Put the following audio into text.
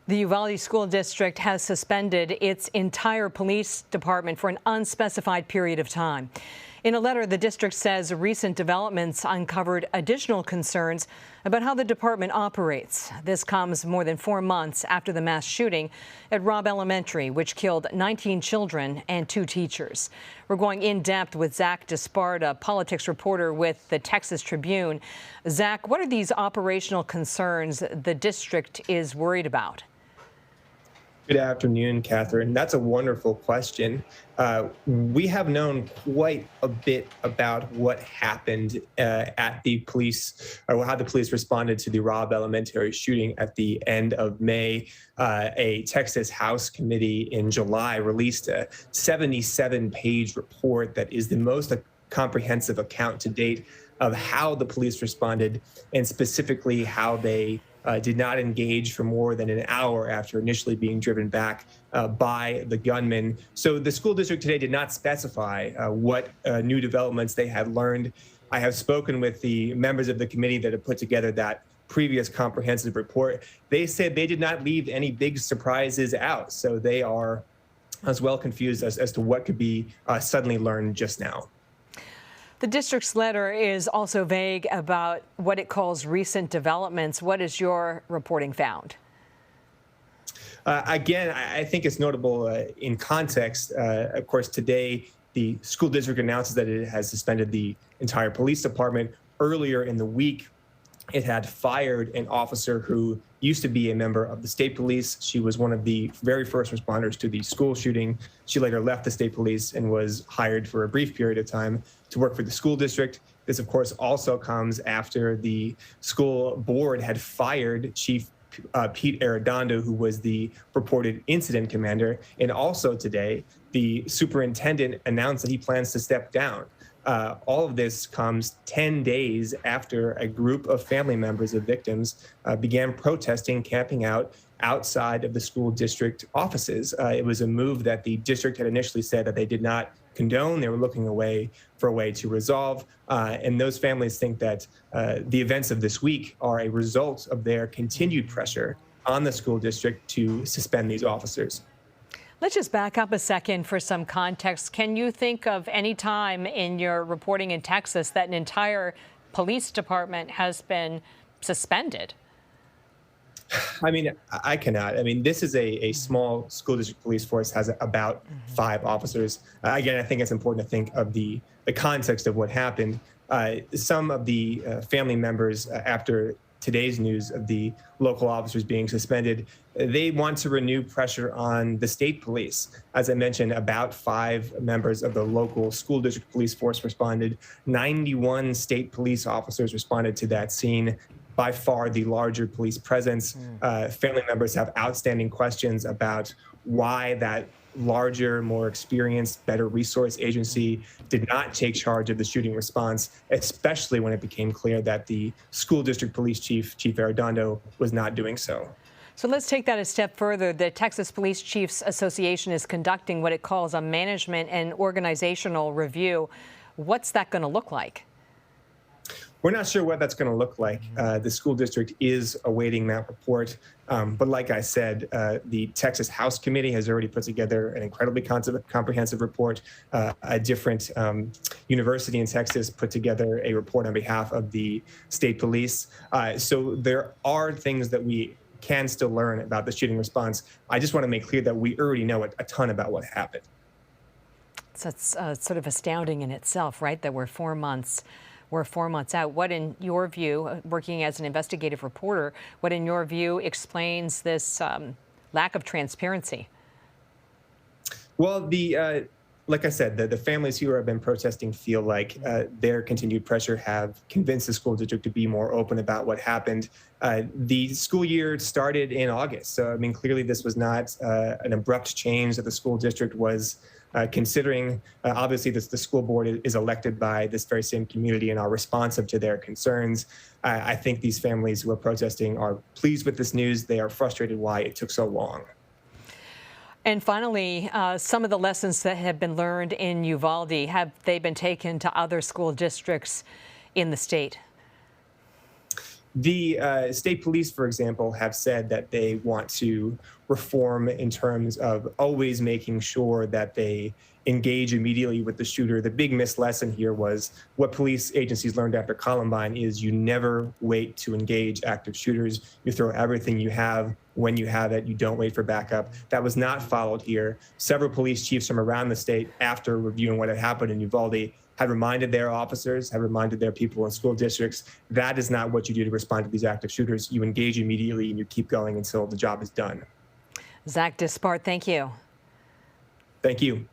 The Uvalde School District has suspended its entire police department for an unspecified period of time. In a letter, the district says recent developments uncovered additional concerns about how the department operates. This comes more than 4 months after the mass shooting at Robb Elementary, which killed 19 children and 2 teachers. We're going in depth with Despart, a politics reporter with the Texas Tribune. Zach, what are these operational concerns the district is worried about? Good afternoon, Catherine. That's a wonderful question. We have known quite a bit about what happened at the police, or how the police responded to the Robb Elementary shooting at the end of May. A Texas House committee in July released a 77-page report that is the most comprehensive account to date of how the police responded, and specifically how they did not engage for more than an hour after initially being driven back by the gunman. So the school district today did not specify what new developments they had learned. I have spoken with the members of the committee that have put together that previous comprehensive report. They said they did not leave any big surprises out. So they are as well confused as to what could be suddenly learned just now. The district's letter is also vague about what it calls recent developments. What has your reporting found? Again, I think it's notable in context. Of course, today, the school district announces that it has suspended the entire police department. Earlier in the week, it had fired an officer who used to be a member of the state police. She was one of the very first responders to the school shooting. She later left the state police and was hired for a brief period of time to work for the school district. This, of course, also comes after the school board had fired Chief Pete Arredondo, who was the reported incident commander. And also today, the superintendent announced that he plans to step down. All of this comes 10 days after a group of family members of victims began protesting, camping out outside of the school district offices. It was a move that the district had initially said that they did not condone. They were looking for a way to resolve. And those families think that the events of this week are a result of their continued pressure on the school district to suspend these officers. Let's just back up a second for some context. Can you think of any time in your reporting in Texas that an entire police department has been suspended? I mean, I cannot. I mean, this is a small school district police force, has about 5 officers. Again, I think it's important to think of the context of what happened. Some of the family members, after today's news of the local officers being suspended, they want to renew pressure on the state police. As I mentioned, about 5 members of the local school district police force responded. 91 state police officers responded to that scene. By far the larger police presence. Family members have outstanding questions about why that larger, more experienced, better resource agency did not take charge of the shooting response, especially when it became clear that the school district police chief, Chief Arredondo, was not doing so. So let's take that a step further. The Texas Police Chiefs Association is conducting what it calls a management and organizational review. What's that going to look like? We're not sure what that's going to look like. The school district is awaiting that report. But like I said, the Texas House Committee has already put together an incredibly comprehensive report. A different university in Texas put together a report on behalf of the state police. So there are things that we can still learn about the shooting response. I just want to make clear that we already know a ton about what happened. So it's sort of astounding in itself, right, that we're 4 months out. What, in your view, working as an investigative reporter, what, in your view, explains this lack of transparency? Well, like I said, the families who have been protesting feel like their continued pressure have convinced the school district to be more open about what happened. The school year started in August. So, I mean, clearly this was not an abrupt change that the school district was considering. Obviously, the school board is elected by this very same community and are responsive to their concerns. I think these families who are protesting are pleased with this news. They are frustrated why it took so long. And finally, some of the lessons that have been learned in Uvalde, have they been taken to other school districts in the state? The state police, for example, have said that they want to reform in terms of always making sure that they engage immediately with the shooter. The big missed lesson here was what police agencies learned after Columbine is you never wait to engage active shooters. You throw everything you have when you have it. You don't wait for backup. That was not followed here. Several police chiefs from around the state, after reviewing what had happened in Uvalde, have reminded their officers, have reminded their people in school districts, that is not what you do to respond to these active shooters. You engage immediately and you keep going until the job is done. Zach Despart, thank you. Thank you.